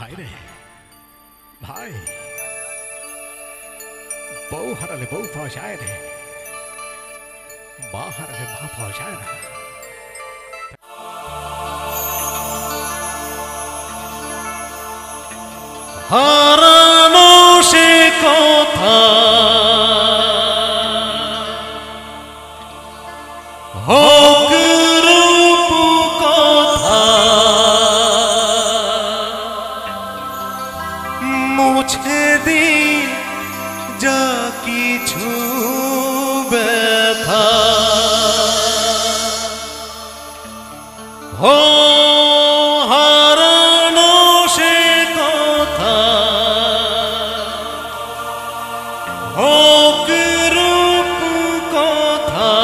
ভাই রে ভাই, বউ হারালে বউ পাওয়া যায় রে, মা হারালে মা পাওয়া যায় না। হারানো সে কথা হোক রূপ কথা মুছে দি যা কিছু ব্যথা হো হারানো সে কথা হোক রূপ কথা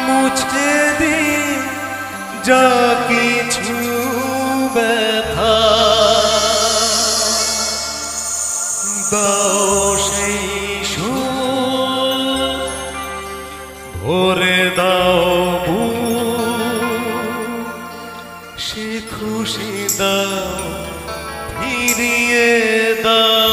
মুছে দি যা কিছু ব্যথা দাও সেই সুর ভরে দাও সে খুশি দাও ফিরিয়ে দাও।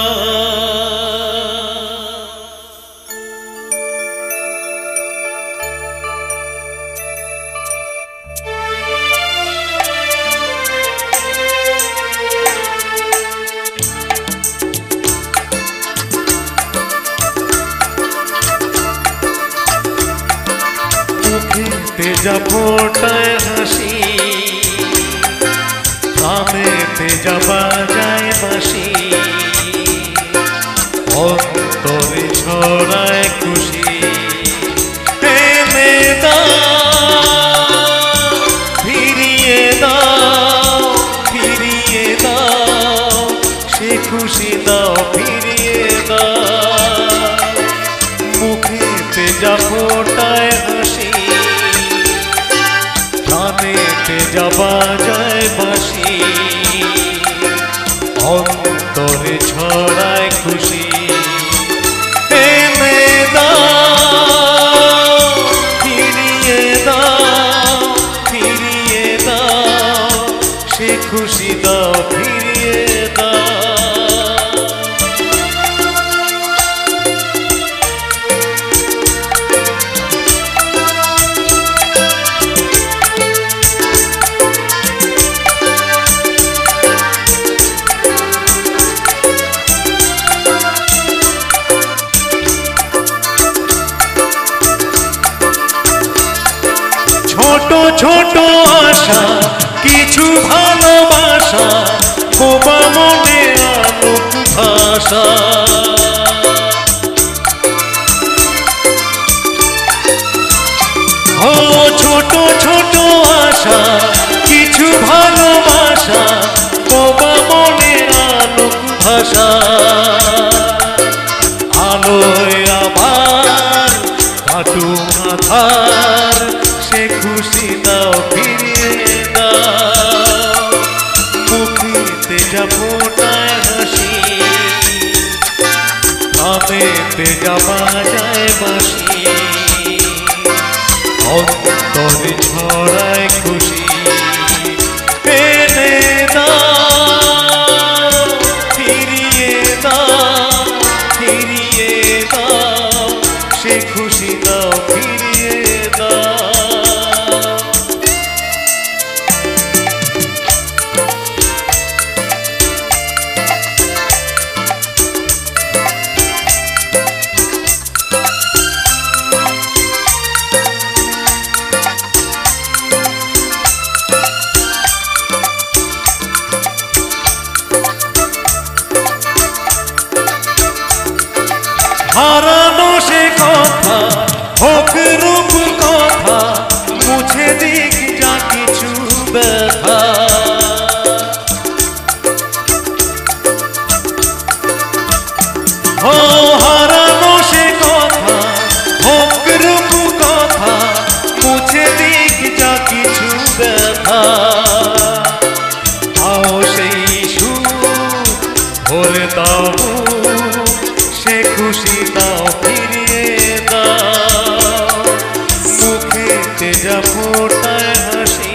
মুখেতে যা ফোটায় হাসি, কানেতে যা বাজায় বাঁশি, অন্তরে ছড়ায় খুশি এনে দাও ফিরিয়ে দাও ফিরিয়ে দাও সে খুশি দাও ফিরিয়ে দাও। মুখেতে যা ফোটায় হাসি, কানেতে যা বাজায় বাঁশি, অন্তরে ছড়ায় খুশি এনে দাও ফিরিয়ে দাও ফিরিয়ে দাও সে খুশি দাও ফিরিয়ে দাও। ছোট ছোট আশা কিছু ভালোবাসা বোবা মনে আলোক ভাষা ও ছোট ছোট আশা কিছু ভালোবাসা বোবা মনে আলোক ভাষা আলোয় আবার কাটু আধার সে খুশি দাও ফিরিয়ে দাও। মুখেতে যা ফোটায় হাসি, কানেতে যা বাজায় বাঁশি, অন্তরে ছড়ায় খুশি এনে দাও ফিরিয়ে দাও ফিরিয়ে দাও সে খুশি দাও ফিরিয়ে দাও। হারানো সে কথা হোক রূপ কথা মুছে দিক যা কিছু ব্যথা ও হারানো সে কথা হোক রূপ কথা মুছে দিক যা কিছু ব্যথা আও সেই সুর ভরে দাও সে খুশি দাও ফিরিয়ে দাও। মুখেতে যা ফোটায় হাসি,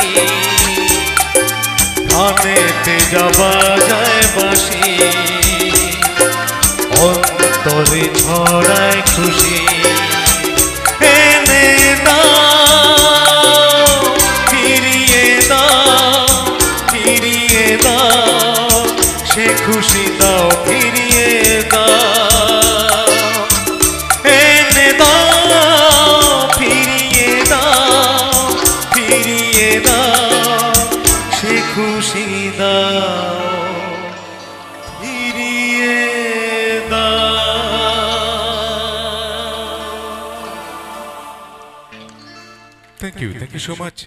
আনেতে যাবা যায় বাসি অন্তরে ছড়ায় খুশি এনে দাও ফিরিয়ে দাও ফিরিয়ে দাও সে খুশি দাও ফিরিয়ে দাও এনে দাও ফিরিয়ে দাও ফিরিয়ে দাও সে খুশি দাও ফিরিয়ে দাও Thank you so much.